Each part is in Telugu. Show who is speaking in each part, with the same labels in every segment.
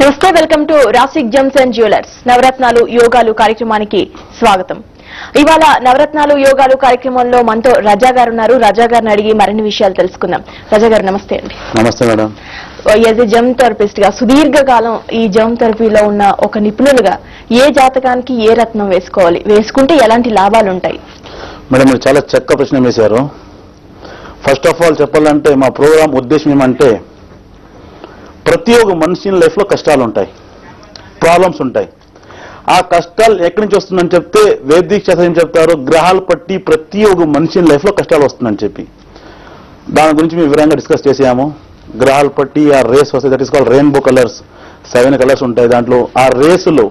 Speaker 1: నమస్తే, welcome to Rasik Gems and Jewellers నవరత్నాలు యోగాలు కార్యక్రమానికి స్వాగతం. ఇవాళ నవరత్నాలు యోగాలు కార్యక్రమంలో మనతో రజా గారు ఉన్నారు. రజా గారిని అడిగి మరిన్ని విషయాలు తెలుసుకుందాం. రజా గారు నమస్తే అండి.
Speaker 2: నమస్తే madam.
Speaker 1: As a gem therapist గా సుదీర్ఘకాలం ఈ జెమ్ థెరపీలో ఉన్న ఒక నిపుణులుగా ఏ జాతకానికి ఏ రత్నం వేసుకోవాలి, వేసుకుంటే ఎలాంటి లాభాలు ఉంటాయి?
Speaker 2: మేడం మీరు చాలా చక్కగా ప్రశ్న వేశారు. ఫస్ట్ ఆఫ్ ఆల్ చెప్పాలంటే మా ప్రోగ్రామ్ ఉద్దేశం ఏమంటే ప్రతి ఒక్క మనిషి లైఫ్లో కష్టాలు ఉంటాయి, ప్రాబ్లమ్స్ ఉంటాయి. ఆ కష్టాలు ఎక్కడి నుంచి వస్తుందని చెప్తే వైదిక శాస్త్రం ఏం చెప్తారు, గ్రహాలు పట్టి ప్రతి ఒక్క మనిషి లైఫ్లో కష్టాలు వస్తుందని చెప్పి దాని గురించి మేము వివరంగా డిస్కస్ చేసాము. గ్రహాలు పట్టి ఆ రేస్ వస్తాయి, that is called rainbow colours. 7 colours ఉంటాయి. దాంట్లో ఆ రేసులో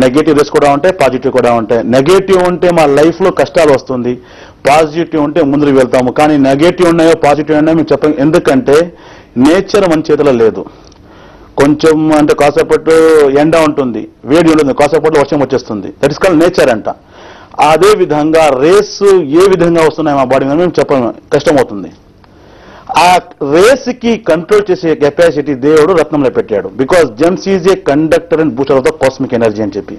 Speaker 2: నెగటివ్ రేస్ కూడా ఉంటాయి, పాజిటివ్ కూడా ఉంటాయి. నెగటివ్ ఉంటే మా లైఫ్లో కష్టాలు వస్తుంది, పాజిటివ్ ఉంటే ముందుకు వెళ్తాము. కానీ నెగటివ్ ఉన్నాయో పాజిటివ్ ఉన్నాయో మేము చెప్పం. ఎందుకంటే నేచర్ మన చేతిలో లేదు. కొంచెం అంటే కాసేపట్టు ఎండ ఉంటుంది, వేడి ఉంటుంది, కాసేపట్లో వర్షం వచ్చేస్తుంది. దట్ ఇస్ కాల్డ్ నేచర్ అంట. అదే విధంగా రేసు ఏ విధంగా వస్తున్నాయి మా బాడీ మీద మేము చెప్పడం కష్టమవుతుంది. ఆ రేస్కి కంట్రోల్ చేసే కెపాసిటీ దేవుడు రత్నంలో పెట్టాడు. Because gems is a conductor and booster of the cosmic energy అని చెప్పి.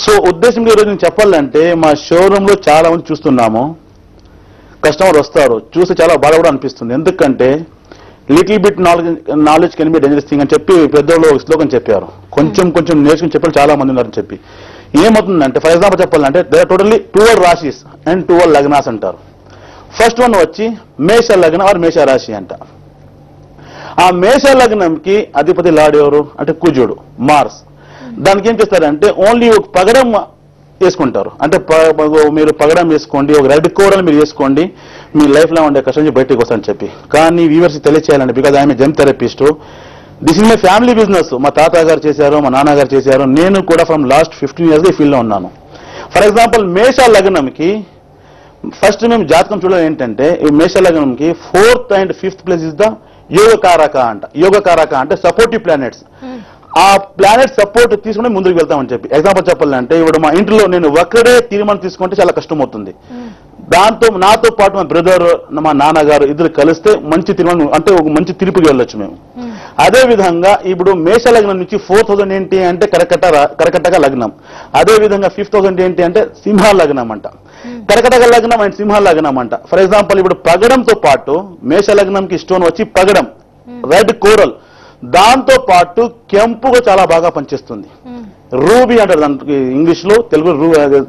Speaker 2: సో ఉద్దేశంగా ఈరోజు నేను చెప్పాలంటే మా షోరూమ్ లో చాలా మంది చూస్తున్నాము. కస్టమర్ వస్తారు, చూస్తే చాలా బాధ కూడా అనిపిస్తుంది. ఎందుకంటే little bit knowledge can be dangerous thing అని చెప్పి పెద్దోళ్ళు ఒక శ్లోకం చెప్పారు. కొంచెం కొంచెం నేర్చుకుని చెప్పారు చాలా మంది ఉన్నారని చెప్పి. ఏమవుతుందంటే ఫర్ ఎగ్జాంపుల్ చెప్పాలంటే దేర్ టోటల్లీ 12 రాశిస్ అండ్ 12 లగ్నాస్ అంటారు. ఫస్ట్ వన్ వచ్చి మేష లగ్నం ఆర్ మేష రాశి అంట. ఆ మేష లగ్నంకి అధిపతి లార్డ్ ఎవరు అంటే కుజుడు, మార్స్. దానికి ఏం చేస్తారంటే ఓన్లీ ఒక పగడం వేసుకుంటారు. అంటే మీరు పగడం వేసుకోండి, ఒక రెడ్ కోరల్ మీరు వేసుకోండి, మీ లైఫ్ లో ఉండే కష్టం నుంచి బయటకు వస్తారని చెప్పి. కానీ వ్యూవర్స్ తెలియచేయాలండి, because I'm gem therapist. This is my family business. మా తాత గారు చేశారు, మా నాన్నగారు చేశారు, నేను కూడా ఫ్రమ్ లాస్ట్ 15 years ఈ ఫీల్డ్ లో ఉన్నాను. ఫర్ ఎగ్జాంపుల్ మేష లగ్నంకి ఫస్ట్ మేము జాతకం చూడడం ఏంటంటే ఈ మేష లగ్నంకి 4th and 5th place is the యోగకారక అంట. యోగకారక అంటే సపోర్టివ్ ప్లానెట్స్. ఆ ప్లానెట్ సపోర్ట్ తీసుకుని ముందుకు వెళ్తామని చెప్పి. ఎగ్జాంపుల్ చెప్పాలంటే ఇప్పుడు మా ఇంట్లో నేను ఒక్కడే తీర్మానం తీసుకుంటే చాలా కష్టం అవుతుంది. దాంతో నాతో పాటు మా బ్రదర్ మా నాన్నగారు ఇద్దరు కలిస్తే మంచి తీర్మానం అంటే ఒక మంచి తీర్పుకి వెళ్ళొచ్చు మేము. అదే విధంగా ఇప్పుడు మేష లగ్నం నుంచి 4th ఏంటి అంటే కర్కటక లగ్నం. అదే విధంగా 5th ఏంటి అంటే సింహ లగ్నం అంట. కర్కటక లగ్నం అండ్ సింహ లగ్నం అంట. ఫర్ ఎగ్జాంపుల్ ఇప్పుడు పగడంతో పాటు మేష లగ్నంకి స్టోన్ వచ్చి పగడం, రెడ్ కోరల్, దాంతో పాటు కెంపుగా చాలా బాగా పనిచేస్తుంది. రూబీ అంటారు దానికి ఇంగ్లీష్ లో,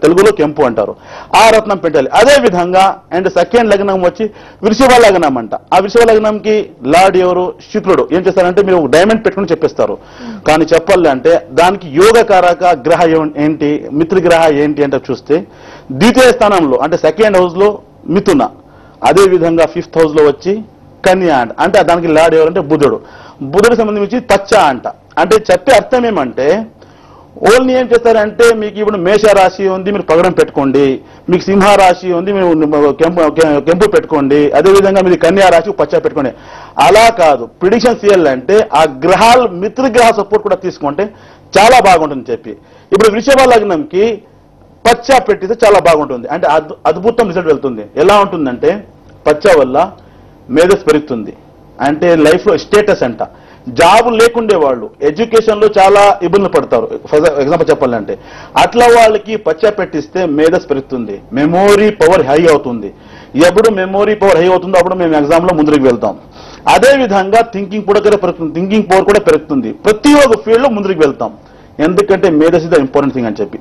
Speaker 2: తెలుగులో కెంపు అంటారు. ఆ రత్నం పెట్టాలి. అదే విధంగా అండ్ సెకండ్ లగ్నం వచ్చి వృషభ లగ్నం అంట. ఆ వృషభ లగ్నంకి లార్డ్ ఎవరు శుక్రుడు. ఏం చేస్తారంటే మీరు డైమండ్ పెట్టుకుని చెప్పేస్తారు. కానీ చెప్పాలి అంటే దానికి యోగకారక గ్రహ ఏంటి, మిత్రగ్రహ ఏంటి అంటే చూస్తే ద్వితీయ స్థానంలో అంటే సెకండ్ హౌస్ లో మిథున, అదే విధంగా 5th house లో వచ్చి కన్యా అంట. అంటే దానికి లార్డ్ ఎవరంటే బుధుడు. బుధుడికి సంబంధించి పచ్చ అంట. అంటే చెప్పే అర్థం ఏమంటే ఓన్లీ ఏం చేస్తారంటే మీకు ఇప్పుడు మేష రాశి ఉంది, మీరు పగడం పెట్టుకోండి. మీకు సింహ రాశి ఉంది, మీరు కెంపు పెట్టుకోండి. అదేవిధంగా మీరు కన్యా రాశి పచ్చ పెట్టుకోండి. అలా కాదు, ప్రిడిక్షన్స్ చేయాలంటే ఆ గ్రహాలు మిత్రగ్రహ సపోర్ట్ కూడా తీసుకుంటే చాలా బాగుంటుంది చెప్పి. ఇప్పుడు వృషభ లగ్నంకి పచ్చ పెట్టితే చాలా బాగుంటుంది. అంటే అద్భుతం రిజల్ట్ వెళ్తుంది. ఎలా ఉంటుందంటే పచ్చ వల్ల మేధస్ పెరుగుతుంది. అంటే లైఫ్ లో స్టేటస్ అంట. జాబ్ లేకుండే వాళ్ళు ఎడ్యుకేషన్ లో చాలా ఇబ్బందులు పడతారు. ఫర్ ఎగ్జాంపుల్ చెప్పాలంటే అట్లా వాళ్ళకి పచ్చ పెట్టిస్తే మేధస్ పెరుగుతుంది, మెమోరీ పవర్ హై అవుతుంది. ఎప్పుడు మెమోరీ పవర్ హై అవుతుందో అప్పుడు మేము ఎగ్జామ్ లో ముందుకు వెళ్తాం. అదే విధంగా థింకింగ్ పవర్ కూడా పెరుగుతుంది. ప్రతి ఒక్క ఫీల్డ్ లో ముందుకు వెళ్తాం. ఎందుకంటే మేధస్ ఇస్ ద ఇంపార్టెంట్ థింగ్ అని చెప్పి.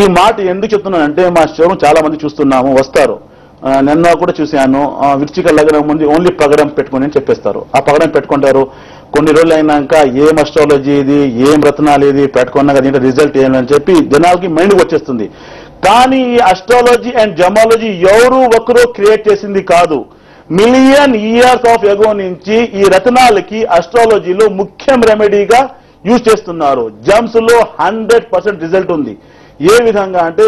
Speaker 2: ఈ మాట ఎందుకు చెప్తున్నానంటే మా షోరూమ్ చాలా మంది చూస్తున్నాము, వస్తారు. నిన్న కూడా చూశాను, వృశ్చిక లగ్నం ముందు ఓన్లీ పగడం పెట్టుకుని అని చెప్పేస్తారు. ఆ పగడం పెట్టుకుంటారు. కొన్ని రోజులు అయినాక ఏం అస్ట్రాలజీ ఇది, ఏం రత్నాలు ఇది పెట్టుకున్నాక దీంట్లో రిజల్ట్ ఏమని చెప్పి జనాలకి మైండ్కి వచ్చేస్తుంది. కానీ ఈ అస్ట్రాలజీ అండ్ జమాలజీ ఎవరు ఒకరు క్రియేట్ చేసింది కాదు. మిలియన్ ఇయర్స్ ఆఫ్ ఎగో నుంచి ఈ రత్నాలకి అస్ట్రాలజీలో ముఖ్యం రెమెడీగా యూజ్ చేస్తున్నారు. జమ్స్ లో 100% రిజల్ట్ ఉంది. ఏ విధంగా అంటే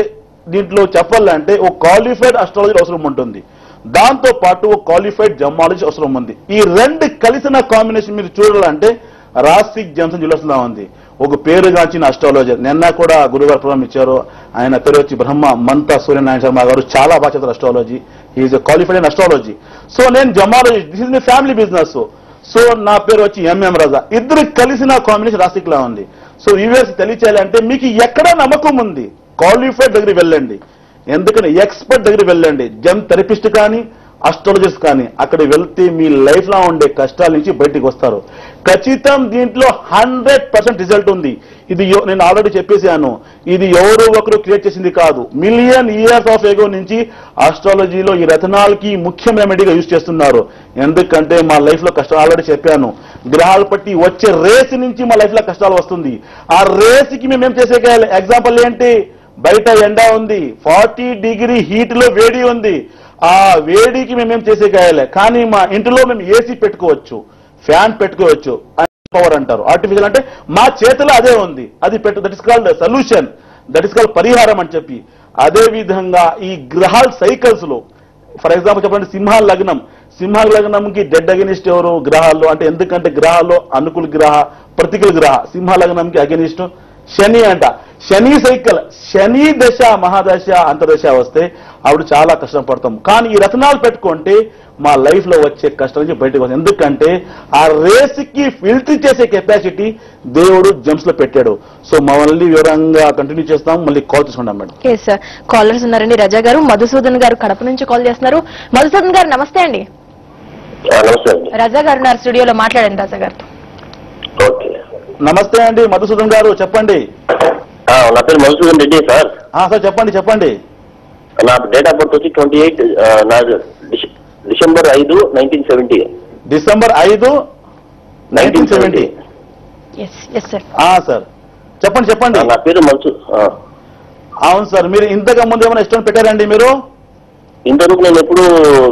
Speaker 2: దీంట్లో చెప్పాలంటే ఒక క్వాలిఫైడ్ అస్ట్రాలజీ అవసరం ఉంటుంది, దాంతో పాటు ఒక క్వాలిఫైడ్ జమాలజీ అవసరం ఉంది. ఈ రెండు కలిసిన కాంబినేషన్ మీరు చూడాలంటే రాసిక్ జెమ్స్ అండ్ జ్యువెలర్స్ లా ఉంది. ఒక పేరుగాంచిన అస్ట్రాలజర్ నిన్న కూడా గురుగారు ప్రోగ్రామ్ ఇచ్చారు. ఆయన పేరు వచ్చి బ్రహ్మ మంతా సూర్యనారాయణ శర్మ గారు. చాలా బాగా చెప్తారు astrology. He's a qualified in astrology. So నేను gemmology, this is my family business. So నా పేరు వచ్చి ఎంఎం రజా. ఇద్దరు కలిసిన కాంబినేషన్ రాసిక్లా ఉంది. సో వ్యూవర్స్ తెలియచేయాలంటే మీకు ఎక్కడ నమ్మకం ఉంది, క్వాలిఫైడ్ దగ్గరికి వెళ్ళండి. ఎందుకంటే ఎక్స్పర్ట్ దగ్గరికి వెళ్ళండి. జెమ్ థెరపిస్ట్ కానీ అస్ట్రాలజిస్ట్ కానీ అక్కడ వెళ్తే మీ లైఫ్ లో ఉండే కష్టాల నుంచి బయటికి వస్తారు. ఖచ్చితం దీంట్లో 100% రిజల్ట్ ఉంది. ఇది నేను ఆల్రెడీ చెప్పేసాను, ఇది ఎవరో ఒకరు క్రియేట్ చేసింది కాదు. మిలియన్ ఇయర్స్ ఆఫ్ ఎగో నుంచి ఆస్ట్రాలజీలో ఈ రత్నాలకి ముఖ్య రెమెడీగా యూజ్ చేస్తున్నారు. ఎందుకంటే మా లైఫ్ లో కష్టాలు ఆల్రెడీ చెప్పాను. గ్రహాలు పట్టి వచ్చే రేస్ నుంచి మా లైఫ్ లో కష్టాలు వస్తుంది. ఆ రేస్కి మేము ఏం చేసే ఎగ్జాంపుల్ ఏంటి, బయట ఎండ ఉంది, 40 డిగ్రీ హీట్ లో వేడి ఉంది. ఆ వేడికి మేమేం చేసే కాయాలి, కానీ మా ఇంటిలో మేము ఏసీ పెట్టుకోవచ్చు, ఫ్యాన్ పెట్టుకోవచ్చు. పవర్ అంటారు. ఆర్టిఫిషియల్ అంటే మా చేతిలో అదే ఉంది, అది పెట్టు. That is called solution, that is called పరిహారం అని చెప్పి. అదే విధంగా ఈ గ్రహాల సైకిల్స్ లో ఫర్ ఎగ్జాంపుల్ చెప్పండి, సింహాల లగ్నంకి డెడ్ అగెనిస్ట్ ఎవరు, గ్రహాల్లో. అంటే ఎందుకంటే గ్రహాల్లో అనుకూల గ్రహ ప్రతికూల గ్రహ. సింహ లగ్నంకి అగెనిస్ట్ శని అంట. శని సైకిల్, శని దశ మహాదశ అంతర్దశ వస్తే అప్పుడు చాలా కష్టం పడతాం. కానీ ఈ రత్నాలు పెట్టుకుంటే మా లైఫ్ లో వచ్చే కష్టం నుంచి బయటకు వస్తాం. ఎందుకంటే ఆ రేస్ కి ఫిల్టర్ చేసే కెపాసిటీ దేవుడు జెమ్స్ లో పెట్టాడు. సో మమ్మల్ని వివరంగా కంటిన్యూ చేస్తాం. మళ్ళీ కాల్ తీసుకుంటాం మేడం.
Speaker 1: సార్, కాలర్స్ ఉన్నారండి. రజా గారు, మధుసూదన్ గారు కడప నుంచి కాల్ చేస్తున్నారు. మధుసూదన్ గారు నమస్తే అండి. రజా గారు ఉన్నారు స్టూడియోలో, మాట్లాడండి రజా గారితో.
Speaker 2: నమస్తే అండి మధుసూదన్ గారు, చెప్పండి.
Speaker 3: నా పేరు మధుసూదన్ రెడ్డి సార్.
Speaker 2: సార్ చెప్పండి.
Speaker 3: నా డేట్ ఆఫ్ బర్త్ వచ్చి 28 డిసెంబర్ 5, 1970.
Speaker 2: డిసెంబర్ 5, 1970. సార్ చెప్పండి.
Speaker 3: నా పేరు
Speaker 2: అవును సార్, మీరు ఇంతకు ముందు ఏమైనా ఇష్టం పెట్టారండి మీరు?
Speaker 3: ఇంతవరకు నేను ఎప్పుడు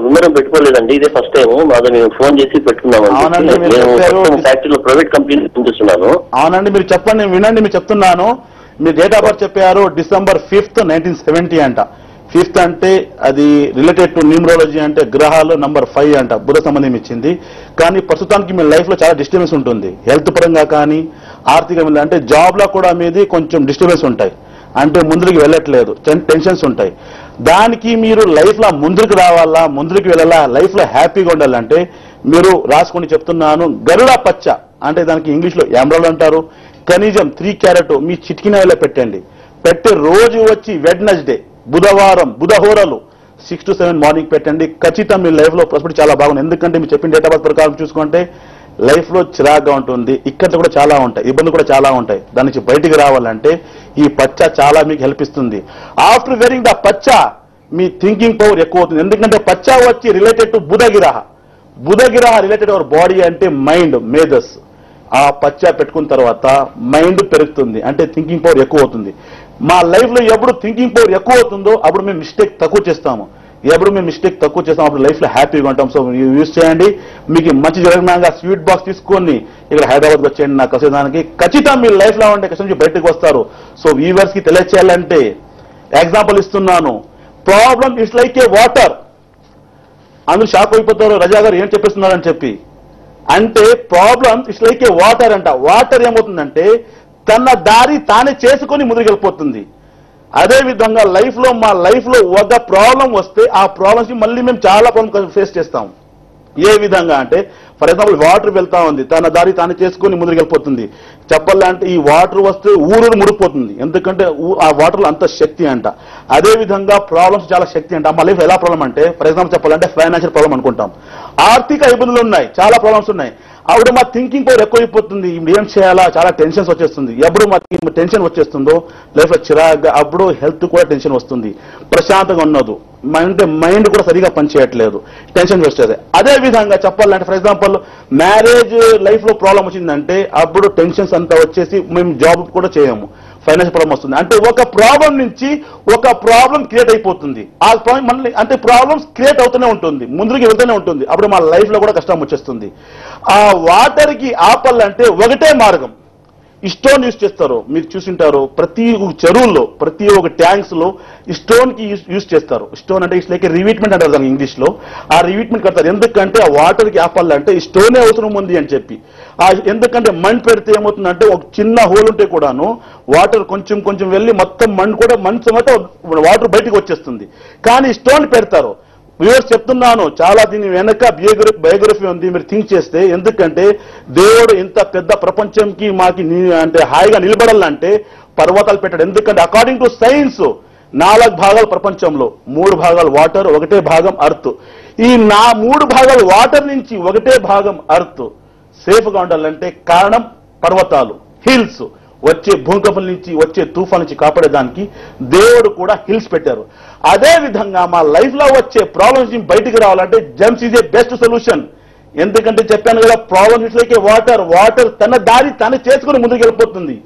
Speaker 3: వివరం పెట్టుకోలేదండి, ఇదే ఫస్ట్ టైం. మాకు మేము ఫోన్ చేసి పెట్టుకున్నామండి. నేను ఫ్యాక్టరీలో ప్రైవేట్ కంపెనీ పనిచేస్తున్నాను.
Speaker 2: అవునండి, మీరు చెప్పండి, వినండి. మీరు చెప్తున్నాను, మీరు డేట్ ఆఫ్ బర్త్ చెప్పారు డిసెంబర్ 5, 1970 అంట. 5th అంటే అది రిలేటెడ్ టు న్యూమరాలజీ, అంటే గ్రహాలు నంబర్ 5 అంట, బుధ సంబంధం ఇచ్చింది. కానీ ప్రస్తుతానికి మీ లైఫ్ లో చాలా డిస్టర్బెన్స్ ఉంటుంది. హెల్త్ పరంగా కానీ ఆర్థికంగా, అంటే జాబ్ లో కూడా మీది కొంచెం డిస్టర్బెన్స్ ఉంటాయి. అంటే ముందుకు వెళ్ళట్లేదు, టెన్షన్స్ ఉంటాయి. దానికి మీరు లైఫ్ లో ముందుకు రావాలా, ముందుకు వెళ్ళాలా, లైఫ్ లో హ్యాపీగా ఉండాలంటే మీరు రాసుకొని చెప్తున్నాను, గరుడ పచ్చ అంటే దానికి ఇంగ్లీష్ లో ఎమరాల్డ్ అంటారు. కనీసం 3 క్యారెట్ మీ చిటికినాయిలో పెట్టండి. పెట్టి రోజు వచ్చి వెడ్నెస్డే బుధవారం బుధహోరలు 6 to 7 మార్నింగ్ పెట్టండి. ఖచ్చితంగా మీ లైఫ్ లో ప్రాస్పెరిటీ చాలా బాగుంది. ఎందుకంటే మీరు చెప్పిన డేట్ ఆఫ్ బర్త్ ప్రకారం చూసుకుంటే లైఫ్ లో చిరాగ్గా ఉంటుంది, ఇక్కడ కూడా చాలా ఉంటాయి, ఇబ్బందులు కూడా చాలా ఉంటాయి. దాని నుంచి బయటికి రావాలంటే ఈ పచ్చ చాలా మీకు హెల్ప్ ఇస్తుంది. ఆఫ్టర్ వేరింగ్ ద పచ్చ మీ థింకింగ్ పవర్ ఎక్కువ అవుతుంది. ఎందుకంటే పచ్చ వచ్చి రిలేటెడ్ టు బుధగిరహ రిలేటెడ్ అవర్ బాడీ, అంటే మైండ్, మేధస్. ఆ పచ్చ పెట్టుకున్న తర్వాత మైండ్ పెరుగుతుంది, అంటే థింకింగ్ పవర్ ఎక్కువ అవుతుంది. మా లైఫ్ లో ఎప్పుడు థింకింగ్ పవర్ ఎక్కువ అవుతుందో అప్పుడు మేము మిస్టేక్ తక్కువ చేస్తాము. అప్పుడు లైఫ్ లో హ్యాపీగా ఉంటాం. సో యూజ్ చేయండి. మీకు మంచి జరగనంగా స్వీట్ బాక్స్ తీసుకొని ఇక్కడ హైదరాబాద్కి వచ్చేయండి నాకు కలిసేదానికి. ఖచ్చితంగా మీ లైఫ్ లో ఉండే కష్టం నుంచి బయటకు వస్తారు. సో వ్యూవర్స్ కి తెలియచేయాలంటే ఎగ్జాంపుల్ ఇస్తున్నాను. Problem it's like A water. అందరూ షాక్ అయిపోతారు, రజా గారు ఏం చెప్పేస్తున్నారని చెప్పి. అంటే problem it's like A water అంట. వాటర్ ఏమవుతుందంటే తన దారి తానే చేసుకొని ముందుకు వెళ్ళిపోతుంది. అదే విధంగా మా లైఫ్ లో ఒక ప్రాబ్లం వస్తే ఆ ప్రాబ్లమ్స్ కి మళ్ళీ మేము చాలా ప్రాబ్లం ఫేస్ చేస్తాం. ఏ విధంగా అంటే ఫర్ ఎగ్జాంపుల్ వాటర్ వెళ్తా ఉంది, తన దారి తాను చేసుకుని ముందుకు వెళ్ళిపోతుంది. చెప్పాలంటే ఈ వాటర్ వస్తే ఊరు ముడిపోతుంది. ఎందుకంటే ఆ వాటర్ లో అంత శక్తి అంట. అదే విధంగా ప్రాబ్లమ్స్ చాలా శక్తి అంట. మా లైఫ్ ఎలా ప్రాబ్లం అంటే ఫర్ ఎగ్జాంపుల్ చెప్పాలంటే ఫైనాన్షియల్ ప్రాబ్లం అనుకుంటాం, ఆర్థిక ఇబ్బందులు ఉన్నాయి, చాలా ప్రాబ్లమ్స్ ఉన్నాయి. అప్పుడు మా థింకింగ్ పవర్ ఎక్కువైపోతుంది. ఏం చేయాలా, చాలా టెన్షన్స్ వచ్చేస్తుంది. ఎప్పుడు మా టెన్షన్ వచ్చేస్తుందో లైఫ్ లో చిరాగ్గా, అప్పుడు హెల్త్ కూడా టెన్షన్ వస్తుంది, ప్రశాంతంగా ఉన్నదు, అంటే మైండ్ కూడా సరిగా పనిచేయట్లేదు, టెన్షన్ వస్తుంది. అదే విధంగా చెప్పాలంటే ఫర్ ఎగ్జాంపుల్ మ్యారేజ్ లైఫ్ లో ప్రాబ్లం వచ్చిందంటే అప్పుడు టెన్షన్స్ అంతా వచ్చేసి మేము జాబ్ కూడా చేయము, ఫైనాన్షియల్ ప్రాబ్లం వస్తుంది. అంటే ఒక ప్రాబ్లం నుంచి ఒక ప్రాబ్లం క్రియేట్ అయిపోతుంది. ఆ ప్రాబ్లం మళ్ళీ అంటే ప్రాబ్లమ్స్ క్రియేట్ అవుతూనే ఉంటుంది, ముందుకు వెళ్తూనే ఉంటుంది. అప్పుడు మా లైఫ్ లో కూడా కష్టం వచ్చేస్తుంది. ఆ వాటర్ కి ఆపాలంటే ఒకటే మార్గం, స్టోన్ యూజ్ చేస్తారు. మీరు చూసింటారు ప్రతి చెరువుల్లో, ప్రతి ఒక్క ట్యాంక్స్ లో స్టోన్ కి యూజ్ చేస్తారు. స్టోన్ అంటే ఇట్స్ లైక్ రివీట్మెంట్ అంటారు దానికి ఇంగ్లీష్ లో. ఆ రివీట్మెంట్ కడతారు. ఎందుకంటే ఆ వాటర్ కి ఆపాలంటే స్టోనే అవసరం ఉంది అని చెప్పి. ఎందుకంటే మణ్ పెడితే ఏమవుతుందంటే ఒక చిన్న హోల్ ఉంటే కూడాను వాటర్ కొంచెం కొంచెం వెళ్ళి మొత్తం మణ్ కూడా మంచు మొత్తం వాటర్ బయటకు వచ్చేస్తుంది. కానీ స్టోన్ పెడతారు. వ్యూవర్స్ చెప్తున్నాను, చాలా దీని వెనక బయోగ్రఫీ ఉంది, మీరు థింక్ చేస్తే. ఎందుకంటే దేవుడు ఇంత పెద్ద ప్రపంచంకి మాకి అంటే హాయిగా నిలబడాలంటే పర్వతాలు పెట్టాడు. ఎందుకంటే అకార్డింగ్ టు సైన్స్ 4 భాగాలు ప్రపంచంలో, 3 భాగాలు వాటర్, 1 భాగం అర్త్. ఈ 3 భాగాలు వాటర్ నుంచి 1 భాగం అర్త్ సేఫ్ గా ఉండాలంటే కారణం పర్వతాలు, హిల్స్. వచ్చే భూకంపం నుంచి, వచ్చే తుఫాన్ నుంచి కాపాడేదానికి దేవుడు కూడా హిల్స్ పెట్టారు. అదే విధంగా మా లైఫ్ లో వచ్చే ప్రాబ్లమ్స్ నుంచి బయటికి రావాలంటే gems is a best solution. ఎందుకంటే చెప్పాను కదా, ప్రాబ్లమ్స్ లైక్ వాటర్ తన దారి తను చేసుకుని ముందుకు వెళ్ళిపోతుంది.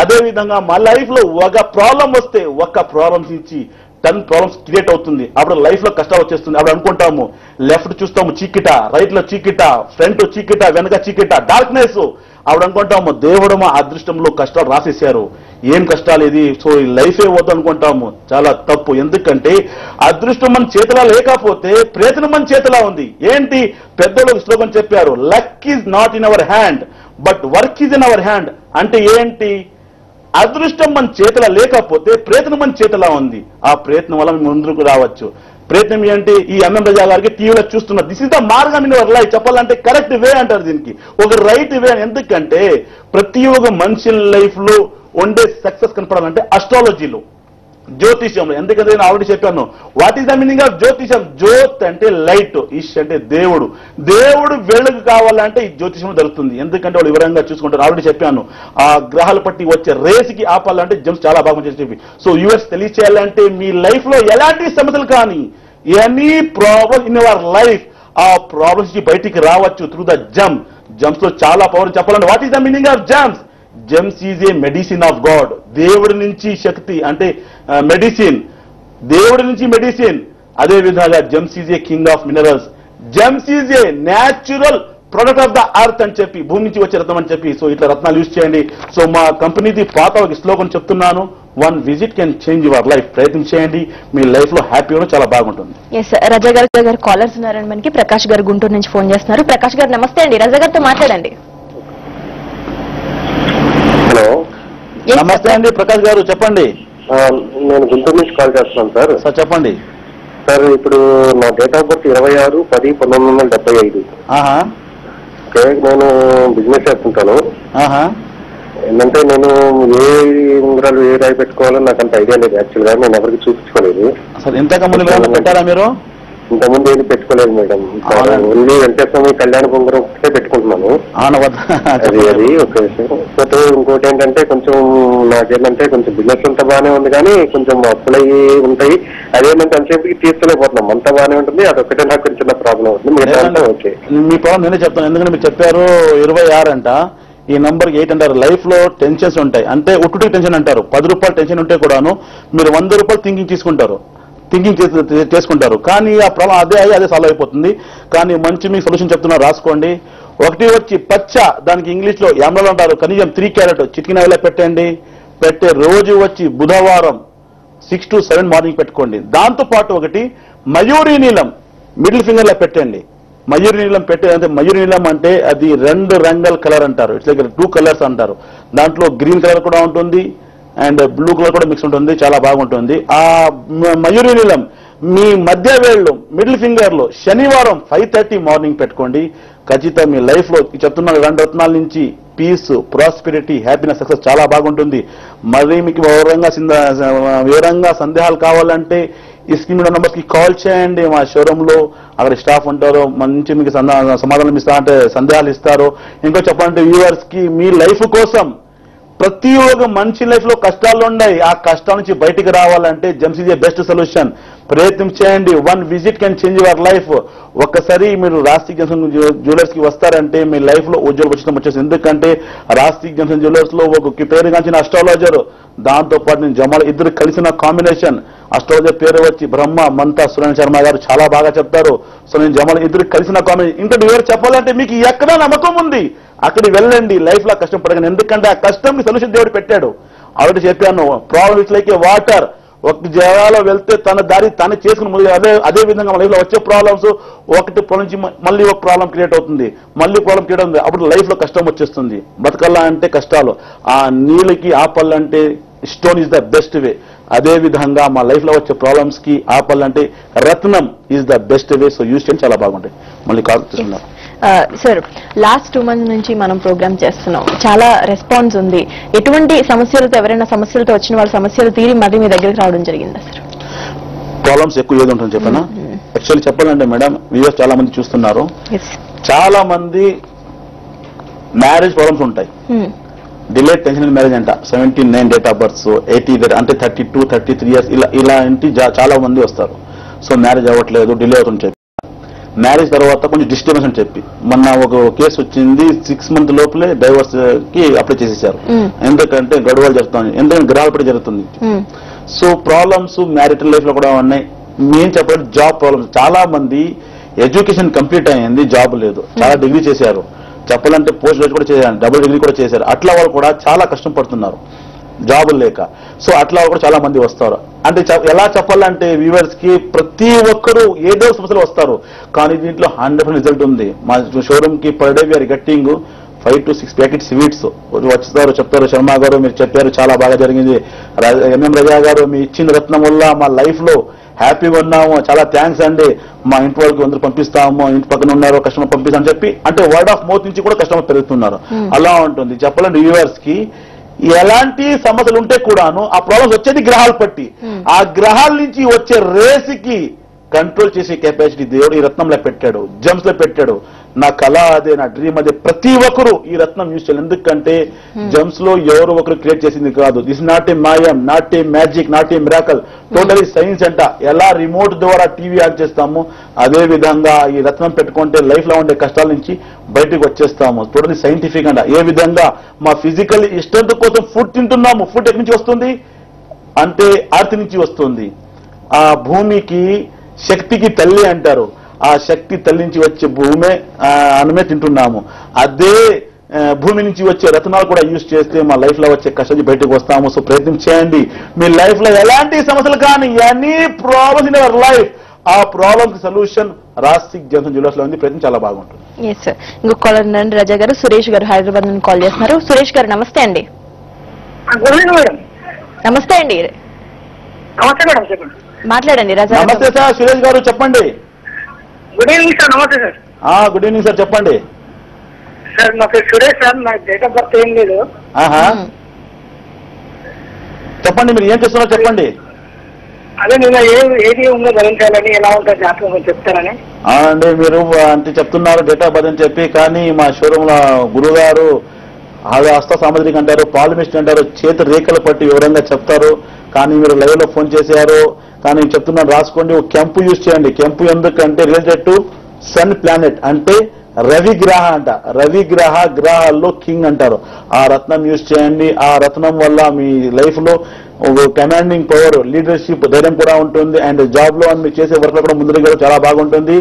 Speaker 2: అదే విధంగా మా లైఫ్ లో ఒక ప్రాబ్లం వస్తే ఒక ప్రాబ్లమ్స్ నుంచి 10 ప్రాబ్లమ్స్ క్రియేట్ అవుతుంది. అప్పుడు లైఫ్ లో కష్టాలు వచ్చేస్తుంది. అప్పుడు అనుకుంటాము లెఫ్ట్ చూస్తాము చీకిట, రైట్ లో చీకిట, ఫ్రంట్ చీకిట, వెనక చీకిట, డార్క్నెస్. అప్పుడు అనుకుంటాము దేవుడు మా అదృష్టంలో కష్టాలు రాసేశారు, ఏం కష్టాలు ఇది, సో ఈ లైఫే వద్దు అనుకుంటాము. చాలా తప్పు. ఎందుకంటే అదృష్టం మన చేతిలో లేకపోతే ప్రయత్నం మన చేతిలో ఉంది. ఏంటి పెద్దలు శ్లోకం చెప్పారు, luck is not in our hand but work is in our hand. అంటే ఏంటి, అదృష్టం మన చేతిలో లేకపోతే ప్రయత్నం మన చేతిలో ఉంది. ఆ ప్రయత్నం వల్ల ముందుకు రావచ్చు. ప్రయత్నం ఏంటి, ఈ ఎంఎం రజా గారికి టీవీలో చూస్తున్నారు. దిస్ ఇస్ ద మార్గం ఇన్ యువర్ లైఫ్. చెప్పాలంటే కరెక్ట్ వే అంటారు దీనికి, ఒక రైట్ వే. ఎందుకంటే ప్రతి ఒక్క మనిషి లైఫ్ లో ఉండే సక్సెస్ కనపడాలంటే అస్ట్రాలజీలో, జ్యోతిష్యంలో. ఎందుకంటే నేను ఆల్రెడీ చెప్పాను, what is the meaning of జ్యోతిష్యం. జ్యోత్ అంటే లైట్, ఇష్ అంటే దేవుడు. దేవుడు వెలుగు కావాలంటే ఈ జ్యోతిష్యం దొరుకుతుంది. ఎందుకంటే వాళ్ళు వివరంగా చూసుకుంటారు. ఆల్రెడీ చెప్పాను, ఆ గ్రహాల పట్టి వచ్చే రేసుకి ఆపాలంటే జెమ్స్ చాలా బాగా చెప్పి. సో యూఎస్ తెలియచేయాలంటే మీ లైఫ్ లో ఎలాంటి సమస్యలు కానీ, any problem in your life, ఆ ప్రాబ్లమ్స్ కి బయటికి రావచ్చు త్రూ ద జెమ్స్ లో చాలా పవర్. చెప్పాలంటే what is the meaning of gems. Gems is a medicine of God. దేవుడి నుంచి శక్తి అంటే మెడిసిన్, దేవుడి నుంచి మెడిసిన్. అదే విధంగా gems is a king of minerals. Gems is a natural product of the earth అని చెప్పి, భూమి నుంచి వచ్చే రత్నం అని చెప్పి. సో ఇట్లా రత్నాలు యూజ్ చేయండి. సో మా కంపెనీది పాత ఒక శ్లోకం చెప్తున్నాను, 1 visit can change your life. ప్రయత్నం చేయండి, మీ లైఫ్ లో హ్యాపీగా చాలా బాగుంటుంది.
Speaker 1: ఎస్ రజా గారు కాలర్స్ ఉన్నారండి మనకి. ప్రకాష్ గారు గుంటూరు నుంచి ఫోన్ చేస్తున్నారు. ప్రకాష్ గారు నమస్తే అండి, రజా గారితో మాట్లాడండి.
Speaker 3: హలో,
Speaker 2: నమస్తే అండి ప్రకాష్ గారు, చెప్పండి.
Speaker 3: నేను గుంటూరు నుంచి కాల్ చేస్తున్నాను సార్.
Speaker 2: సార్ చెప్పండి
Speaker 3: సార్. ఇప్పుడు నా డేట్ ఆఫ్ బర్త్ 26/10/1975. ఓకే, నేను బిజినెస్ చేస్తుంటాను. ఏంటంటే నేను ఏ ఉంగరాలు ఏ రాయి పెట్టుకోవాలో నాకు అంత ఐడియా లేదు. యాక్చువల్ గా నేను ఎవరికి చూపించుకోలేదు.
Speaker 2: సార్ ఇంతకుముందు పెట్టారా మీరు?
Speaker 3: ఇంతకుముందు ఏది పెట్టుకోలేదు మేడం. ఓన్లీ వెంకటేశ్వర కళ్యాణ ఉంగరం ఒకటే పెట్టుకుంటున్నాను. అది ఒక విషయం. పోతే ఇంకోటి ఏంటంటే కొంచెం నాకేంటంటే కొంచెం బిజినెస్ అంతా బాగానే ఉంది కానీ కొంచెం అప్పులయ్యి ఉంటాయి. అదేంటంటే అంతసేపుకి తీర్చలేకపోతున్నాం. అంతా బాగానే ఉంటుంది, అదొక్కటే నాకు కొంచెం చిన్న ప్రాబ్లం అవుతుంది. మిగతా ఓకే.
Speaker 2: మీ ప్రాబ్లం నేనే చెప్తాను. ఎందుకంటే మీరు చెప్పారు 26 అంట, ఈ నంబర్ 8 అంటారు. లైఫ్ లో టెన్షన్స్ ఉంటాయి, అంటే ఉట్టుటి టెన్షన్ అంటారు. 10 రూపాయలు టెన్షన్ ఉంటే కూడాను మీరు 100 రూపాయలు థింకింగ్ చేసుకుంటారు. కానీ ఆ ప్రాబ్లం అదే సాల్వ్ అయిపోతుంది. కానీ మంచి మీకు సొల్యూషన్ చెప్తున్నారు, రాసుకోండి. ఒకటి వచ్చి పచ్చ, దానికి ఇంగ్లీష్ లో ఎమరల్డ్ అంటారు, కనీసం 3 క్యారెట్ చిటికిన వేళ పెట్టండి. పెట్టే రోజు వచ్చి బుధవారం 6 to 7 మార్నింగ్ పెట్టుకోండి. దాంతో పాటు ఒకటి మయూరి నీలం మిడిల్ ఫింగర్ లో పెట్టండి. మయూరి నీలం పెట్టేదంటే, మయూరి నీలం అంటే అది 2 రంగుల కలర్ అంటారు. ఇట్స్ లైక్ 2 కలర్స్ అంటారు. దాంట్లో గ్రీన్ కలర్ కూడా ఉంటుంది అండ్ బ్లూ కలర్ కూడా మిక్స్ ఉంటుంది, చాలా బాగుంటుంది. ఆ మయూరి నీలం మీ మధ్య వేళ్ళు మిడిల్ ఫింగర్ లో శనివారం 5:30 మార్నింగ్ పెట్టుకోండి. ఖచ్చితంగా మీ లైఫ్ లో చెప్తున్న 2 రత్నాల నుంచి పీస్, ప్రాస్పెరిటీ, హ్యాపీనెస్, సక్సెస్ చాలా బాగుంటుంది. మరి మీకు వివరంగా సందేహాలు కావాలంటే ఈ స్క్రీన్ మీద నంబర్స్ కి కాల్ చేయండి. మా షోరూమ్ లో అక్కడ స్టాఫ్ ఉంటారు, మంచి మీకు సమాధానం ఇస్తారు, అంటే సందేహాలు ఇస్తారు. ఇంకో చెప్పాలంటే వ్యూవర్స్ కి మీ లైఫ్ కోసం ప్రతి ఒక్క మనిషి లైఫ్ లో కష్టాలు ఉన్నాయి. ఆ కష్టాల నుంచి బయటికి రావాలంటే gems is a best solution. ప్రయత్నం చేయండి. 1 visit can change your life. ఒక్కసారి మీరు రాస్టిక్ జంక్షన్ జ్యువెలర్స్ కి వస్తారంటే మీ లైఫ్ లో ఉజ్వల భవిష్యత్తు వచ్చేసి. ఎందుకంటే రాస్టిక్ జంక్షన్ జ్యువెలర్స్ లో ఒక పేరుగాంచిన అస్ట్రాలజర్, దాంతో పాటు నేను జమాల్ ఇద్దరు కలిసిన కాంబినేషన్. అస్ట్రాలజర్ పేరు వచ్చి బ్రహ్మ మంతా సురేంద్ర శర్మ గారు, చాలా బాగా చెప్తారు. సో నేను జమాల్ ఇద్దరు కలిసిన కాంబినేషన్. ఇంకా ఎవరు చెప్పాలంటే మీకు ఎక్కడ నమ్మకం ఉంది అక్కడికి వెళ్ళండి. లైఫ్ లో కష్టం పడకండి. ఎందుకంటే ఆ కష్టంకి సొల్యూషన్ దేవుడు పెట్టాడు. ఆల్రెడీ చెప్పాను, problem it's like A water. ఒక జగాలో వెళ్తే తన దారి తను చేసుకుని ముందు, అదే విధంగా మన లైఫ్ లో వచ్చే ప్రాబ్లమ్స్ ఒకటి నుంచి మళ్ళీ ఒక ప్రాబ్లం క్రియేట్ అవుతుంది, మళ్ళీ ప్రాబ్లం క్రియేట్ అవుతుంది. అప్పుడు లైఫ్ లో కష్టం వచ్చేస్తుంది. బ్రతకల్లా అంటే కష్టాలు. ఆ నీళ్ళకి ఆపల్లంటే stone is the best way. అదే విధంగా మా లైఫ్ లో వచ్చే ప్రాబ్లమ్స్ కి ఆపాలంటే రత్నం is the best way. So use చేయండి, చాలా బాగుంటాయి. మళ్ళీ కాల్ చేస్తున్నారు.
Speaker 1: సార్, లాస్ట్ 2 months నుంచి మనం ప్రోగ్రామ్ చేస్తున్నాం, చాలా రెస్పాన్స్ ఉంది. ఎటువంటి సమస్యలతో, ఎవరైనా సమస్యలతో వచ్చిన వాళ్ళ సమస్యలు తీరి మళ్ళీ మీ దగ్గరికి రావడం జరిగిందా సార్?
Speaker 2: ప్రాబ్లమ్స్ ఎక్కువ ఏది ఉంటుంది చెప్పనా? యాక్చువల్లీ చెప్పాలంటే మేడం, వ్యూవర్స్ చాలా మంది చూస్తున్నారు, చాలా మంది మ్యారేజ్ ప్రాబ్లమ్స్ ఉంటాయి. డిలేడ్ టెన్షన్ మ్యారేజ్ అంట, 79 డేట్ ఆఫ్ బర్త్స్, 80 అంటే 32, 33 years ఇలా ఇంటి చాలా మంది వస్తారు. సో మ్యారేజ్ అవ్వట్లేదు, డిలే అవుతుంది చెప్పి, మ్యారేజ్ తర్వాత కొంచెం డిస్టర్బెన్స్ అని చెప్పి మొన్న ఒక కేసు వచ్చింది. 6 months లోపలే డైవర్స్ కి అప్లై చేసేసారు. ఎందుకంటే గడువులు జరుగుతుంది, ఎందుకంటే గ్రహాలు పడి జరుగుతుంది. సో ప్రాబ్లమ్స్ మ్యారిటల్ లైఫ్ లో కూడా ఉన్నాయి. మేము చెప్పాలి జాబ్ ప్రాబ్లమ్స్. చాలా మంది ఎడ్యుకేషన్ కంప్లీట్ అయ్యింది, జాబ్ లేదు, చాలా డిగ్రీ చేశారు, చెప్పాలంటే పోస్ట్ గ్రాడ్యుయేట్ కూడా చేశారు, డబుల్ డిగ్రీ కూడా చేశారు. అట్లా వాళ్ళు కూడా చాలా కష్టం పడుతున్నారు జాబులు లేక. సో అట్లా కూడా చాలా మంది వస్తారు. అంటే ఎలా చెప్పాలంటే వ్యూవర్స్ కి ప్రతి ఒక్కరు ఏదో సమస్యలు వస్తారు, కానీ దీంట్లో 100% రిజల్ట్ ఉంది. మా షోరూమ్ కి per day we're getting 5 to 6 packets sweets వచ్చేస్తారు, చెప్తారు శర్మ గారు మీరు చెప్పారు చాలా బాగా జరిగింది, ఎంఎం రజా గారు మీ ఇచ్చిన రత్నం వల్ల మా లైఫ్ లో హ్యాపీగా ఉన్నాము, చాలా థ్యాంక్స్ అండి, మా ఇంటి వాళ్ళకి అందరూ పంపిస్తాము, ఇంటి పక్కన ఉన్నారు కస్టమర్ పంపిస్తామని చెప్పి, అంటే వర్డ్ ఆఫ్ మౌత్ నుంచి కూడా కస్టమర్ పెరుగుతున్నారు. అలా ఉంటుంది. చెప్పాలంటే వ్యూవర్స్ కి ఎలాంటి సమస్యలు ఉంటే కూడాను ఆ ప్రాబ్లమ్స్ వచ్చేది గ్రహాలు పట్టి, ఆ గ్రహాల నుంచి వచ్చే రేసుకి కంట్రోల్ చేసే కెపాసిటీ దేవుడు ఈ రత్నంలో పెట్టాడు, జమ్స్ లో పెట్టాడు. నా కళ అదే, నా డ్రీమ్ అదే. ప్రతి ఒక్కరు ఈ రత్నం యూజ్ చేయాలి. ఎందుకంటే జమ్స్ లో ఎవరు ఒకరు క్రియేట్ చేసింది కాదు. దిస్ నాట్ ఏ మాయం, not a magic, not a miracle, totally science అంట. ఎలా రిమోట్ ద్వారా టీవీ ఆన్ చేస్తాము, అదే విధంగా ఈ రత్నం పెట్టుకుంటే లైఫ్ లో ఉండే కష్టాల నుంచి బయటకు వచ్చేస్తాము. టోటలీ సైంటిఫిక్ అంట. ఏ విధంగా మా ఫిజికల్ స్ట్రెంత్ కోసం ఫుడ్ తింటున్నాము, ఫుడ్ ఎక్కడి నుంచి వస్తుంది అంటే అర్త్ నుంచి వస్తుంది. ఆ భూమికి శక్తికి తల్లి అంటారు. ఆ శక్తి తల్లి నుంచి వచ్చే భూమే అన్నమే తింటున్నాము. అదే భూమి నుంచి వచ్చే రత్నాలు కూడా యూజ్ చేస్తే మా లైఫ్ లో వచ్చే కష్టాన్ని బయటకు వస్తాము. సో ప్రయత్నం చేయండి. మీ లైఫ్ లో ఎలాంటి సమస్యలు కానీ, any problems in our life, ఆ ప్రాబ్లమ్ కి సొల్యూషన్ రాసిక్ జంక్షన్ జ్యువెలర్స్ లో ఉంది. ప్రయత్నం చాలా బాగుంటుంది.
Speaker 1: Yes sir. ఇంకొక కాలర్ నండి, రజా గారు. సురేష్ గారు హైదరాబాద్ నుండి కాల్ చేస్తున్నారు. సురేష్ గారు నమస్తే అండి. నమస్తే అండి.
Speaker 4: నమస్తే మేడం, చెప్పండి.
Speaker 1: మాట్లాడండి రజా.
Speaker 2: నమస్తే సార్, సురేష్ గారు చెప్పండి.
Speaker 4: Good evening sir. నమస్తే సార్.
Speaker 2: గుడ్ ఈవినింగ్ సార్, చెప్పండి.
Speaker 4: సార్ నా పేరు సురేష్ సార్, నాకు డేట్ ఆఫ్ బర్త్ ఏం లేదు.
Speaker 2: చెప్పండి, మీరు ఏం చేస్తున్నారో చెప్పండి.
Speaker 4: అదే నేను ఏది ఉందో ధరించాలని, ఎలా ఉంటుంది జాతకం చెప్తారని.
Speaker 2: అండి మీరు అంటే చెప్తున్నారు డేట్ ఆఫ్ బర్త్ అని చెప్పి, కానీ మా షోరూమ్ లో గురువు గారు హస్త సామాగ్రికి అంటారు, పాలిమిస్ట్ అంటారు, చేతి రేఖలు పట్టి వివరంగా చెప్తారు. కానీ మీరు లైవ్ లో ఫోన్ చేశారు, కానీ చెప్తున్నాను రాసుకోండి. ఒక కెంపు యూజ్ చేయండి. కెంపు ఎందుకంటే రిలేటెడ్ టు సన్ ప్లానెట్, అంటే రవి గ్రహ అంట. రవి గ్రహాల్లో కింగ్ అంటారు. ఆ రత్నం యూజ్ చేయండి. ఆ రత్నం వల్ల మీ లైఫ్ లో కమాండింగ్ పవర్, లీడర్షిప్, ధైర్యం కూడా ఉంటుంది. అండ్ జాబ్ లో మీరు చేసే వర్క్ లో కూడా ముందుకు చాలా బాగుంటుంది.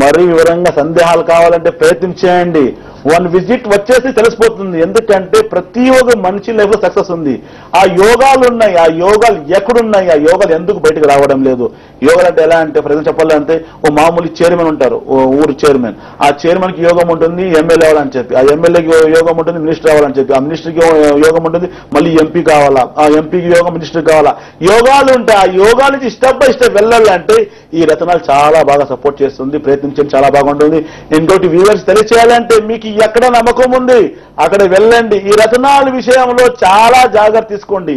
Speaker 2: మరీ వివరంగా సందేహాలు కావాలంటే ప్రయత్నం చేయండి. 1 విజిట్ వచ్చేసి తెలిసిపోతుంది. ఎందుకంటే ప్రతి ఒక్క మనిషి లైఫ్ లో సక్సెస్ ఉంది. ఆ యోగాలు ఉన్నాయి. ఆ యోగాలు ఎక్కడున్నాయి, ఆ యోగాలు ఎందుకు బయటకు రావడం లేదు? యోగాలు అంటే ఎలా అంటే, ఫర్ ఎగ్జాంపుల్ చెప్పాలంటే ఓ మామూలు చైర్మన్ ఉంటారు, ఓ ఊరు చైర్మన్. ఆ చైర్మన్ కి యోగం ఉంటుంది ఎమ్మెల్యే అవ్వాలని చెప్పి, ఆ ఎమ్మెల్యేకి యోగం ఉంటుంది మినిస్టర్ అవ్వాలని చెప్పి, ఆ మినిస్టర్కి యోగం ఉంటుంది మళ్ళీ ఎంపీ కావాలా, ఆ ఎంపీకి యోగం మినిస్టర్ కావాలా. యోగాలు ఉంటాయి. ఆ యోగాల నుంచి స్టెప్ బై స్టెప్ వెళ్ళాలంటే ఈ రత్నాలు చాలా బాగా సపోర్ట్ చేస్తుంది. ప్రయత్నించడం చాలా బాగుంటుంది. ఇంకోటి వ్యూవర్స్ తెలియచేయాలంటే, మీకు ఎక్కడ నమ్మకం ఉంది అక్కడ వెళ్ళండి. ఈ రత్నాల విషయంలో చాలా జాగ్రత్త తీసుకోండి.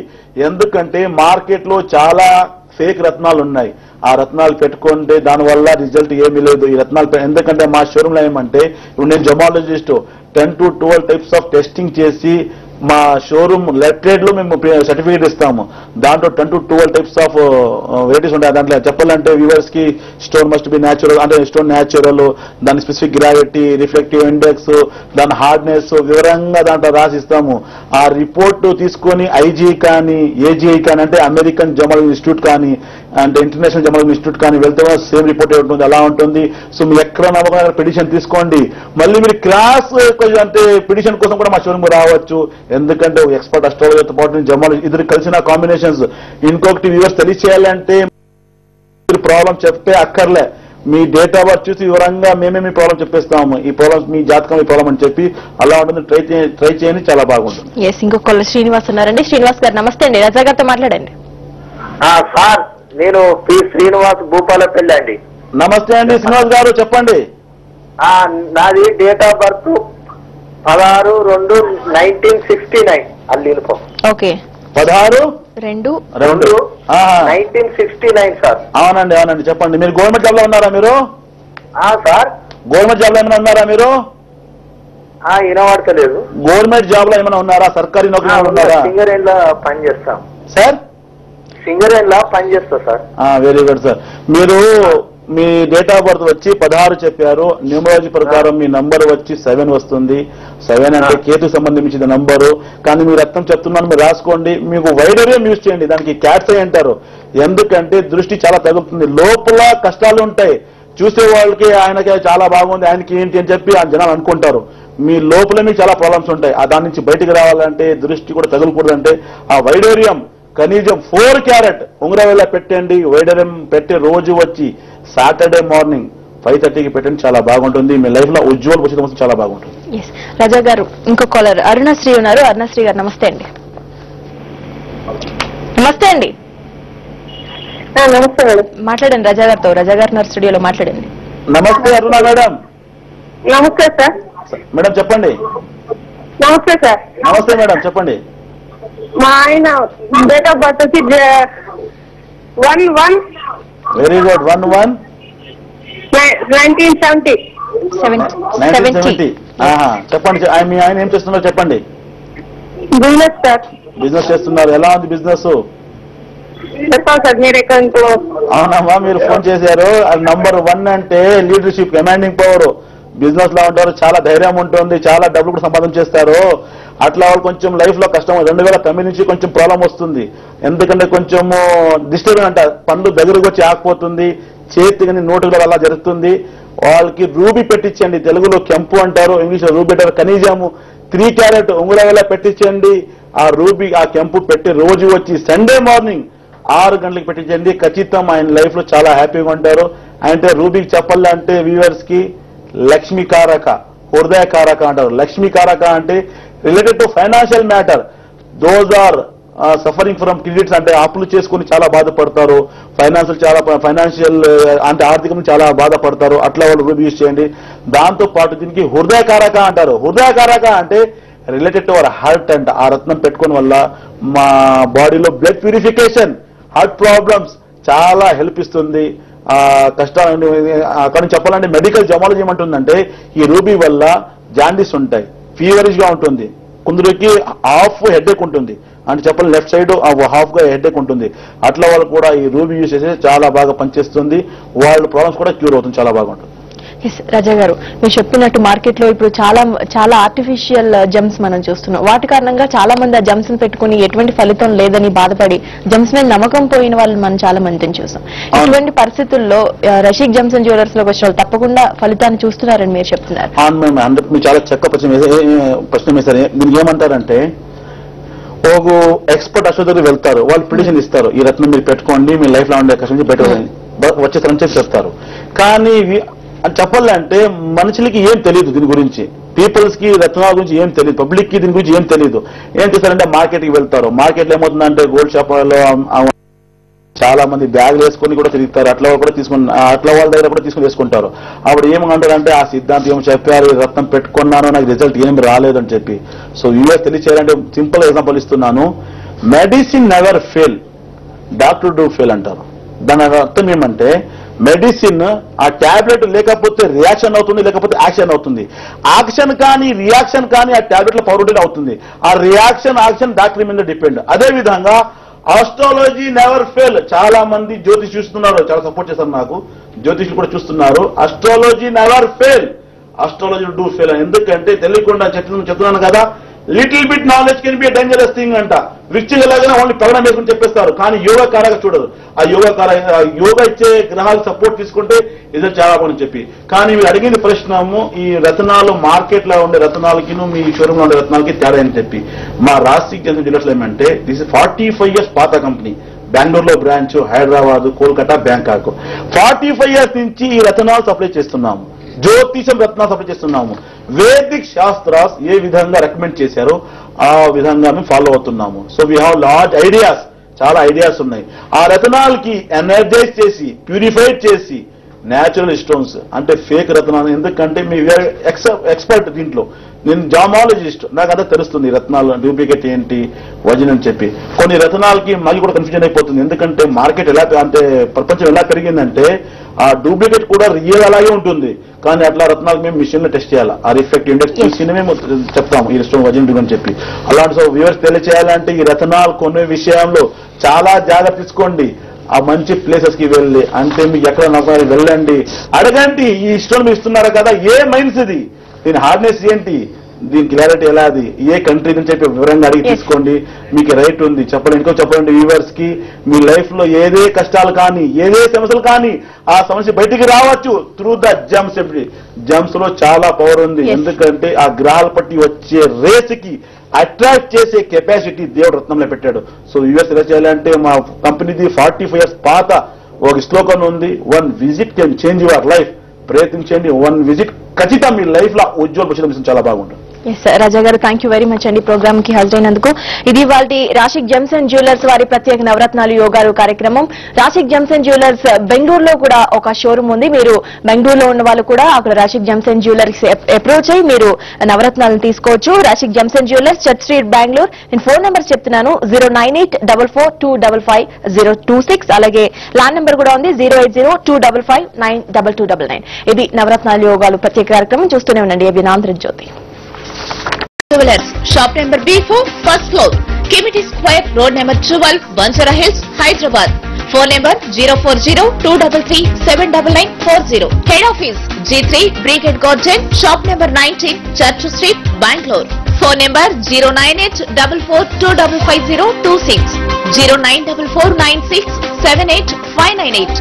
Speaker 2: ఎందుకంటే మార్కెట్ లో చాలా ఫేక్ రత్నాలు ఉన్నాయి. ఆ రత్నాలు పెట్టుకుంటే దానివల్ల రిజల్ట్ ఏమీ లేదు. ఈ రత్నాలు ఎందుకంటే మా షోరూమ్ లో ఏమంటే, ఇప్పుడు నేను gemmologist 10 to 12 types of testing చేసి మా షోరూమ్ లెటరేడ్ లో మేము సర్టిఫికేట్ ఇస్తాము. దాంట్లో 10 to 12 టైప్స్ ఆఫ్ వెరైటీస్ ఉంటాయి. దాంట్లో చెప్పాలంటే వ్యూవర్స్ కి స్టోన్ మస్ట్ బి న్యాచురల్, అంటే స్టోన్ న్యాచురల్, దాని స్పెసిఫిక్ గ్రావిటీ, రిఫ్లెక్టివ్ ఇండెక్స్, దాని హార్డ్నెస్ వివరంగా దాంట్లో రాసిస్తాము. ఆ రిపోర్ట్ తీసుకొని ఐజీ కానీ, ఏజీఐ కానీ, అంటే అమెరికన్ జర్నల్ ఇన్స్టిట్యూట్ కానీ, అంటే ఇంటర్నేషనల్ జర్నల్ ఇన్స్టిట్యూట్ కానీ వెళ్తే సేమ్ రిపోర్ట్ ఉంటుంది. అలా ఉంటుంది. సో మీరు ఎక్కడ నమ్మకం పిటిషన్ తీసుకోండి. మళ్ళీ మీరు క్లాస్ అంటే పిటిషన్ కోసం కూడా మా షోరూమ్ రావచ్చు. ఎందుకంటే ఎక్స్పర్ట్ అస్ట్రాలజర్తో పాటు జర్నల్ ఇద్దరు కలిసిన కాంబినేషన్స్. ఇంకొకటి వ్యూవర్స్ తెలియచేయాలంటే, మీరు ప్రాబ్లం చెప్తే అక్కర్లే, మీ డేట్ ఆఫ్ బర్త్ చూసి వివరంగా మేమే మీ ప్రాబ్లం చెప్పేస్తాము. ఈ ప్రాబ్లం మీ జాతకం ఈ ప్రాబ్లం అని చెప్పి అలా ఉంటుంది. ట్రై చేయండి, చాలా బాగుంటుంది.
Speaker 1: ఇంకొక శ్రీనివాస్ ఉన్నారండి. శ్రీనివాస్ గారు నమస్తే అండి. రజా గారితో మాట్లాడండి.
Speaker 3: సార్ నేను పి శ్రీనివాస్ భూపాలపల్లి అండి.
Speaker 2: నమస్తే అండి శ్రీనివాస్ గారు, చెప్పండి.
Speaker 3: నాది డేట్ ఆఫ్ బర్త్ 16/2/1969 అల్లిపో.
Speaker 1: Okay,
Speaker 3: 16/2/1969 sir.
Speaker 2: అవునండి అవునండి, చెప్పండి. మీరు గవర్నమెంట్ జాబ్ లో ఉన్నారా మీరు?
Speaker 3: సార్
Speaker 2: గవర్నమెంట్ జాబ్ లో ఏమైనా ఉన్నారా మీరు?
Speaker 3: వినబడతలేదు.
Speaker 2: గవర్నమెంట్ జాబ్ లో ఏమైనా ఉన్నారా? సర్కారీ నౌకరీ ఉన్నారా?
Speaker 3: సింగరేన్ లో పని చేస్తాం
Speaker 2: సార్.
Speaker 3: సింగరేన్ లో పని చేస్తా సార్.
Speaker 2: Very good sir. మీరు మీ డేట్ ఆఫ్ బర్త్ వచ్చి 16 చెప్పారు. న్యూమరాలజీ ప్రకారం మీ నంబర్ వచ్చి 7 వస్తుంది. 7 అంటే కేతు సంబంధించిన నంబరు. కానీ మీరు రత్నం చెప్తున్నాను, మీరు రాసుకోండి. మీకు వైడర్యం యూజ్ చేయండి, దానికి క్యాట్స్ అయి అంటారు. ఎందుకంటే దృష్టి చాలా తగులుతుంది, లోపల కష్టాలు ఉంటాయి. చూసే వాళ్ళకి ఆయనకి చాలా బాగుంది, ఆయనకి ఏంటి అని చెప్పి ఆ జనాలు అనుకుంటారు. మీ లోపల మీకు చాలా ప్రాబ్లమ్స్ ఉంటాయి. దాని నుంచి బయటికి రావాలంటే, దృష్టి కూడా తగులకూడదంటే ఆ వైడూర్యం కనీసం 4 క్యారెట్ ఉంగరవేళ పెట్టండి. వైడూర్యం పెట్టి రోజు వచ్చి సాటర్డే మార్నింగ్ 5:30కి పెట్టండి, చాలా బాగుంటుంది. మీ లైఫ్ లో ఉజ్వల భవిష్యత్తు చాలా బాగుంటుంది.
Speaker 1: రాజా గారు, ఇంకో కాలర్ అరుణశ్రీ ఉన్నారు. అరుణశ్రీ గారు నమస్తే అండి. నమస్తే అండి.
Speaker 5: నమస్తే మేడం.
Speaker 1: మాట్లాడండి రాజా గారితో. రాజా గారు నా స్టూడియోలో మాట్లాడండి.
Speaker 2: నమస్తే అరుణ మేడం.
Speaker 5: నమస్తే సార్.
Speaker 2: మేడం చెప్పండి.
Speaker 5: నమస్తే సార్.
Speaker 2: నమస్తే మేడం చెప్పండి.
Speaker 5: మా ఆయన డేట్ ఆఫ్ బర్త్ వచ్చి 1/1
Speaker 2: వెరీ గుడ్.
Speaker 5: 1/1/1970.
Speaker 2: 1970. చెప్పండి. మీ ఆయన ఏం చేస్తున్నారో చెప్పండి.
Speaker 5: Business sir.
Speaker 2: బిజినెస్ చేస్తున్నారు. ఎలా ఉంది బిజినెస్?
Speaker 5: చెప్పాలి సార్, మీరు ఎక్కడ
Speaker 2: అవునమ్మా, మీరు ఫోన్ చేశారు. అది నంబర్ 1 అంటే లీడర్షిప్, కమాండింగ్ పవర్. బిజినెస్ లో ఉంటారు, చాలా ధైర్యం ఉంటుంది, చాలా డబ్బులు కూడా సంపాదన చేస్తారు. అట్లా వాళ్ళు కొంచెం లైఫ్ లో కష్టం. 2009 నుంచి కొంచెం ప్రాబ్లం వస్తుంది. ఎందుకంటే కొంచెము డిస్టర్బెన్స్ అంట, పండు దగ్గరకు వచ్చి ఆగిపోతుంది, చేతి కానీ నోటులో అలా జరుగుతుంది. వాళ్ళకి రూబీ పెట్టించండి. తెలుగులో కెంపు అంటారు, ఇంగ్లీష్ లో రూబీ అంటారు. కనీసము 3 క్యారెట్ ఉంగరాల పెట్టించండి. ఆ రూబీ ఆ కెంపు పెట్టి రోజు వచ్చి సండే మార్నింగ్ 6 గంటలకు పెట్టించండి. ఖచ్చితం ఆయన లైఫ్ లో చాలా హ్యాపీగా ఉంటారు. అంటే రూబీకి చెప్పాలంటే వ్యూవర్స్ కి లక్ష్మీకారక, హృదయకారక అంటారు. లక్ష్మీకారక అంటే related to financial matter. Those are suffering from credits, అంటే అప్పులు చేసుకుని చాలా బాధపడతారు. ఫైనాన్షియల్ అంటే ఆర్థికంగా చాలా బాధపడతారు. అట్లా వాళ్ళు రూబీ యూజ్ చేయండి. దాంతో పాటు దీనికి హృదయకారక అంటారు. హృదయకారక అంటే రిలేటెడ్ టు అవర్ హార్ట్ అంట. ఆ రత్నం పెట్టుకోవడం వల్ల మా బాడీలో బ్లడ్ ప్యూరిఫికేషన్, హార్ట్ ప్రాబ్లమ్స్ చాలా హెల్ప్ ఇస్తుంది. కష్టాలు అక్కడ చెప్పాలంటే మెడికల్ జమాలజీ ఏమంటుందంటే ఈ రూబీ వల్ల జాండీస్ ఉంటాయి, ఫీవరిష్ గా ఉంటుంది, కొందరికి హాఫ్ హెడ్ఏక్ ఉంటుంది. అంటే చెప్పాలి లెఫ్ట్ సైడ్ హాఫ్ గా హెడ్ఏక్ ఉంటుంది. అట్లా వాళ్ళు కూడా ఈ రూబీ యూజ్ చేసి చాలా బాగా పనిచేస్తుంది. వాళ్ళ ప్రాబ్లమ్స్ కూడా క్యూర్ అవుతుంది, చాలా బాగుంటుంది.
Speaker 1: రాజా గారు, మీరు చెప్పినట్టు మార్కెట్ లో ఇప్పుడు చాలా ఆర్టిఫిషియల్ జమ్స్ మనం చూస్తున్నాం. వాటి కారణంగా చాలా మంది ఆ జమ్స్ ని పెట్టుకుని ఎటువంటి ఫలితం లేదని బాధపడి జమ్స్ మీద నమ్మకం పోయిన వాళ్ళు మనం చాలా మందిని చూసాం. ఇటువంటి పరిస్థితుల్లో రషీక్ జమ్స్ అండ్ జ్యువెలర్స్ లోకి వచ్చిన వాళ్ళు తప్పకుండా ఫలితాన్ని చూస్తున్నారని మీరు చెప్తున్నారు.
Speaker 2: మీరు చాలా చక్కగా ప్రశ్న వేశారు. దీనికి ఏమంటారంటే ఒక ఎక్స్పర్ట్ అశోధరి వెళ్తారు, వాళ్ళు పిటిషన్ ఇస్తారు, ఈ రత్నం మీరు పెట్టుకోండి, మీ లైఫ్ లో ఉండే కష్టం బెటర్ వచ్చేసారని చెప్పి చెప్తారు. కానీ చెప్పాలంటే మనుషులకి ఏం తెలియదు దీని గురించి. పీపుల్స్ కి రత్నాల గురించి ఏం తెలియదు, పబ్లిక్ కి దీని గురించి ఏం తెలియదు. ఏం చేస్తారంటే మార్కెట్ కి వెళ్తారు. మార్కెట్ లో ఏమవుతుందంటే గోల్డ్ షాపులలో చాలా మంది బ్యాగ్ వేసుకొని కూడా తిరుగుతారు. అట్లా కూడా తీసుకుని అట్లా వాళ్ళ దగ్గర కూడా తీసుకుని వేసుకుంటారు. అప్పుడు ఏమంటారంటే ఆ సిద్ధాంతం ఏమో చెప్పారు, రత్నం పెట్టుకున్నాను, నాకు రిజల్ట్ ఏం రాలేదని చెప్పి. సో యూఎస్ తెలియచేయాలంటే సింపుల్ ఎగ్జాంపుల్ ఇస్తున్నాను. Medicine never fail, doctor do fail అంటారు. దాని అర్థం ఏమంటే మెడిసిన్ ఆ టాబ్లెట్ లేకపోతే రియాక్షన్ అవుతుంది, లేకపోతే యాక్షన్ అవుతుంది. యాక్షన్ కానీ రియాక్షన్ కానీ ఆ టాబ్లెట్ లో పౌరుడిని అవుతుంది. ఆ రియాక్షన్ యాక్షన్ డాక్టర్ మీద డిపెండ్. అదే విధంగా ఆస్ట్రాలజీ నెవర్ ఫెయిల్. చాలా మంది జ్యోతిష్ చూస్తున్నారు, చాలా సపోర్ట్ చేస్తారు నాకు. జ్యోతిష్లు కూడా చూస్తున్నారు. Astrology never fail, astrology do fail. ఎందుకంటే తెలియకుండా చెప్తున్నాను కదా, little bit knowledge can be dangerous thing అంట. వృక్షలాగా ఓన్లీ ప్రకటన వేసుకుని చెప్పేస్తారు, కానీ యోగా కారక చూడదు. ఆ యోగా ఇచ్చే గ్రహాలకు సపోర్ట్ తీసుకుంటే ఇది చాలా బాగుంది చెప్పి. కానీ మీరు అడిగిన ప్రశ్నము ఈ రత్నాలు మార్కెట్ లో ఉండే రత్నాలకి మీ షోరూమ్ లో ఉండే రత్నాలకి తేడా అని చెప్పి. మా రాశికి చెందిన జ్యువెలర్స్ ఏమంటే దిస్ 45 years పాత కంపెనీ. బెంగళూరులో branch, Hyderabad, Kolkata, Bangkok. 45 years నుంచి ఈ రత్నాలు సప్లై చేస్తున్నాము. జ్యోతిషం రత్నాలు సప్లై చేస్తున్నాము. వేదిక్ శాస్త్రాస్ ఏ విధంగా రికమెండ్ చేశారో ఆ విధంగా మేము ఫాలో అవుతున్నాము. So we have large ideas. చాలా ఐడియాస్ ఉన్నాయి. ఆ రతనాల్ కి ఎనర్జైజ్ చేసి ప్యూరిఫైడ్ చేసి న్యాచురల్ స్టోన్స్ అంటే ఫేక్ రత్నాలు, ఎందుకంటే మీ ఎక్స్పర్ట్ దీంట్లో, నేను జామాలజిస్ట్, నాకు అంతా తెలుస్తుంది రత్నాలు డూప్లికేట్ ఏంటి వజన్ అని చెప్పి. కొన్ని రత్నాలకి మళ్ళీ కూడా కన్ఫ్యూజన్ అయిపోతుంది, ఎందుకంటే మార్కెట్ ఎలా అంటే ప్రపంచం ఎలా పెరిగిందంటే ఆ డూప్లికేట్ కూడా రియల్ అలాగే ఉంటుంది, కానీ అట్లా రత్నాలకు మేము మిషన్ లో టెస్ట్ చేయాలి, ఆ రిఫెక్ట్ ఇండెక్స్ చూసి మేము చెప్తాము ఈ స్టోన్ వజన్ అని చెప్పి. అలాంటి వ్యూవర్స్ తెలియచేయాలంటే ఈ రత్నాలు కొనే విషయంలో చాలా జాగ్రత్త తీసుకోండి. ఆ మంచి ప్లేసెస్ కి వెళ్ళి, అంటే మీకు ఎక్కడ నమ్మకాలు వెళ్ళండి, అడగండి ఈ స్టోన్ మీరు ఇస్తున్నారు కదా ఏ మైన్స్ ఇది, దీని హార్డ్నెస్ ఏంటి, దీని క్లారిటీ ఎలా, అది ఏ కంట్రీ అని చెప్పి వివరంగా అడిగి తీసుకోండి. మీకు రైట్ ఉంది చెప్పండి. ఇంకో చెప్పండి వ్యూవర్స్ కి, మీ లైఫ్ లో ఏదే కష్టాలు కానీ ఏదే సమస్యలు కానీ ఆ సమస్య బయటికి రావచ్చు త్రూ ద జమ్స్. జమ్స్ లో చాలా పవర్ ఉంది, ఎందుకంటే ఆ గ్రహాల పట్టి వచ్చే రేస్ కి అట్రాక్ట్ చేసే కెపాసిటీ దేవుడు రత్నంలో పెట్టాడు. సో యూఎస్ ఎలా చేయాలంటే మా కంపెనీది 45 years పాత ఒక స్లోగన్ ఉంది, 1 visit can change your life. ప్రయత్నించండి, 1 visit ఖచ్చితంగా మీ లైఫ్ లో ఉజ్వల భవిష్యత్తు చాలా బాగుంటుంది.
Speaker 1: రాజా గారు థ్యాంక్ యూ వెరీ మచ్ అండి ప్రోగ్రామ్ కి హాజరైనందుకు. ఇది వాటి రాశిక్ జెమ్స్ అండ్ జ్యువెలర్స్ వారి ప్రత్యేక నవరత్నాలు యోగాలు కార్యక్రమం. రాశిక్ జెమ్స్ అండ్ జ్యువెలర్స్ బెంగళూరులో కూడా ఒక షోరూమ్ ఉంది. మీరు బెంగళూరులో ఉన్న వాళ్ళు కూడా అక్కడ Rasik Gems and Jewellers approach అయ్యి మీరు నవరత్నాలను తీసుకోవచ్చు. Rasik Gems and Jewellers, Church Street, Bengaluru. నేను ఫోన్ నెంబర్ చెప్తున్నాను 09844255026. అలాగే ల్యాండ్ నెంబర్ కూడా ఉంది 08025592299. ఇది నవరత్నాలు యోగాలు ప్రత్యేక కార్యక్రమం. చూస్తూనే ఉండండి అవి Andhra Jyothi.
Speaker 6: Jewelers, shop number B4, first floor, Kimiti Square, road number 12, Banjara Hills, Hyderabad. Phone number 040-233-79940. Head office G3, Brigade Garden, shop number 19, Church Street, Bangalore. Phone number 09844255026, 09449678598,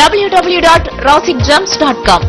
Speaker 6: www.rosikgems.com.